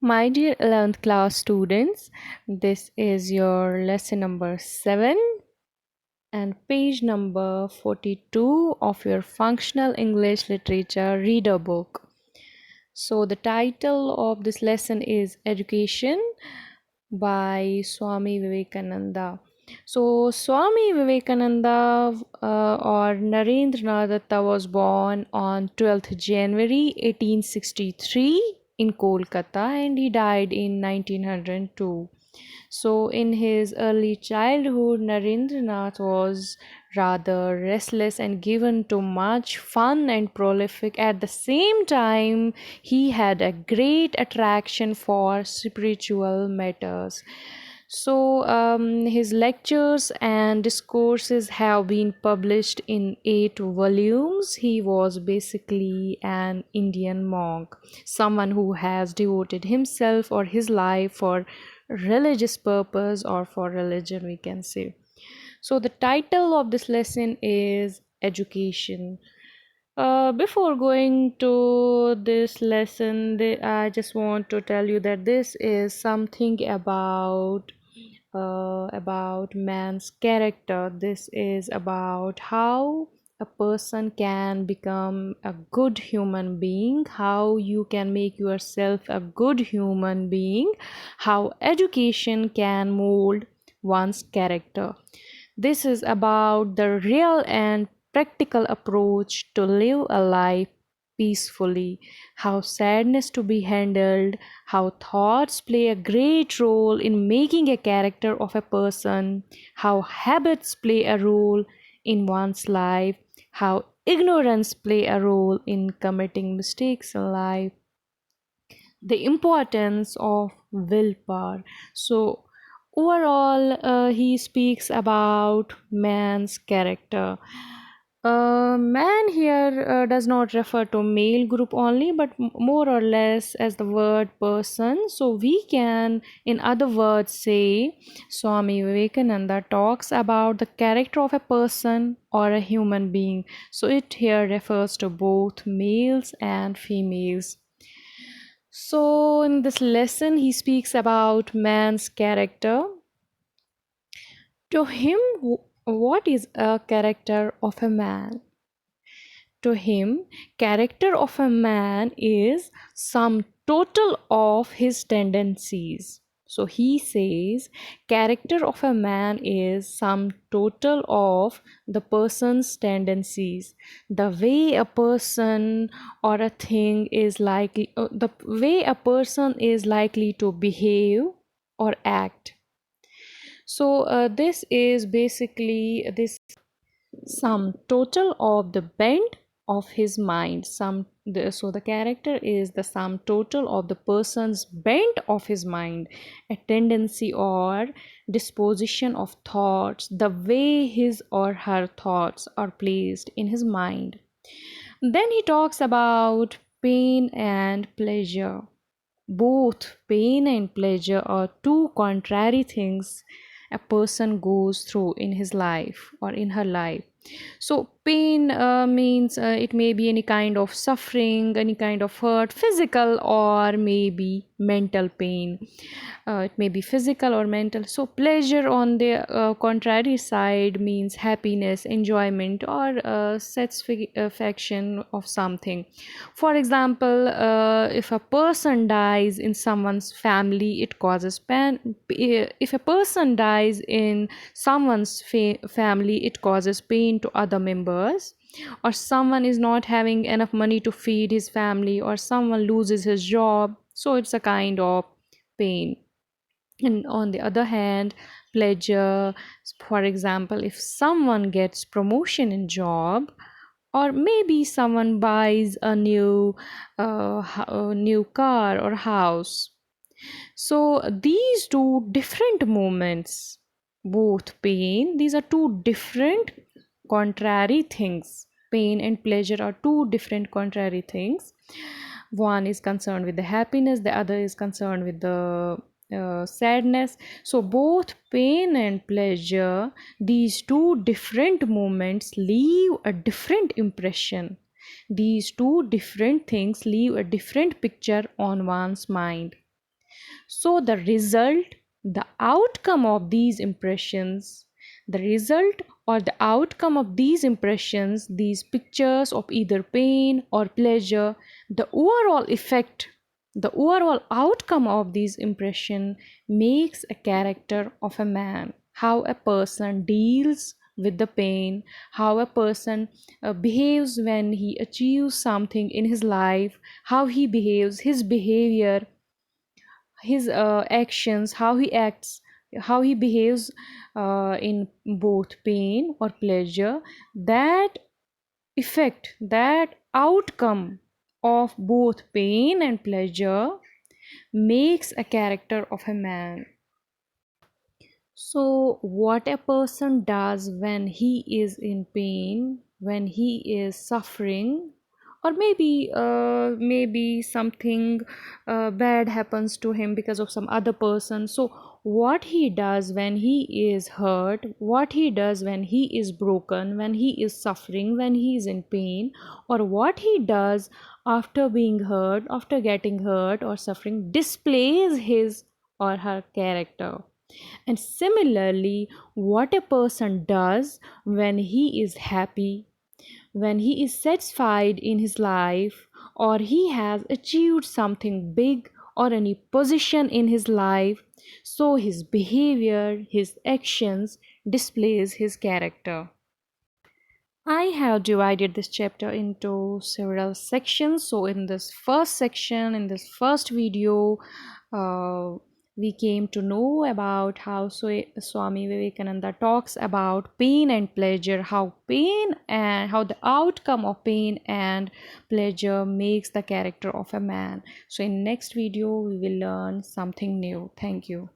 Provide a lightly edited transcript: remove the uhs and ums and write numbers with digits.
My dear 11th class students, this is your lesson number 7 and page number 42 of your Functional English Literature Reader Book. So, the title of this lesson is Education by Swami Vivekananda. So, Swami Vivekananda or Narendranath Datta was born on 12th January 1863 in Kolkata and he died in 1902. So, in his early childhood, Narendranath was rather restless and given to much fun and prolific. At the same time, he had a great attraction for spiritual matters. So, his lectures and discourses have been published in 8 volumes. He was basically an Indian monk, someone who has devoted himself or his life for religious purpose or for religion, we can say. So, the title of this lesson is Education. Before going to this lesson, I just want to tell you that this is something about man's character. This is about how a person can become a good human being, how you can make yourself a good human being, how education can mold one's character. This is about the real and practical approach to live a life peacefully, how sadness to be handled, how thoughts play a great role in making a character of a person, how habits play a role in one's life, how ignorance play a role in committing mistakes in life, the importance of willpower. So overall, he speaks about man's character. Man here does not refer to male group only, but more or less as the word person. So we can, in other words, say Swami Vivekananda talks about the character of a person or a human being. So it here refers to both males and females. So, in this lesson, he speaks about man's character. To him, what is a character of a man? To him, character of a man is sum total of his tendencies. So he says character of a man is sum total of the person's tendencies. The way a person or a thing is likely, the way a person is likely to behave or act. So this is basically this sum total of the bent of his mind. So the character is the sum total of the person's bent of his mind, a tendency or disposition of thoughts, the way his or her thoughts are placed in his mind. Then he talks about pain and pleasure. Both pain and pleasure are two contrary things a person goes through in his life or in her life. So pain means it may be any kind of suffering, any kind of hurt, physical or maybe mental pain. It may be physical or mental. So pleasure on the contrary side means happiness, enjoyment, or satisfaction of something. For example, if a person dies in someone's family, it causes pain. If a person dies in someone's family, it causes pain to other members. Or someone is not having enough money to feed his family, or someone loses his job, so it's a kind of pain. And on the other hand, pleasure, for example, if someone gets promotion in job, or maybe someone buys a new car or house. So these two different moments, both pain, these are two different contrary things. Pain and pleasure are two different contrary things. One is concerned with the happiness, the other is concerned with the sadness. So both pain and pleasure, these two different moments leave a different impression. These two different things leave a different picture on one's mind. So the outcome of these impressions, the result or the outcome of these impressions, these pictures of either pain or pleasure, the overall effect, the overall outcome of these impression makes a character of a man. How a person deals with the pain, how a person behaves when he achieves something in his life, how he behaves, his behavior, his actions, how he acts, how he behaves in both pain or pleasure, that effect, that outcome of both pain and pleasure makes a character of a man. So, what a person does when he is in pain, when he is suffering, or maybe something bad happens to him because of some other person. So, what he does when he is hurt, what he does when he is broken, when he is suffering, when he is in pain, or what he does after being hurt, after getting hurt or suffering, displays his or her character. And similarly, what a person does when he is happy, when he is satisfied in his life, or he has achieved something big or any position in his life, so his behavior, his actions displays his character. I have divided this chapter into several sections. So, in this first section, in this first video, uh, we came to know about how Swami Vivekananda talks about pain and pleasure, how pain and how the outcome of pain and pleasure makes the character of a man. So, in next video, we will learn something new. Thank you.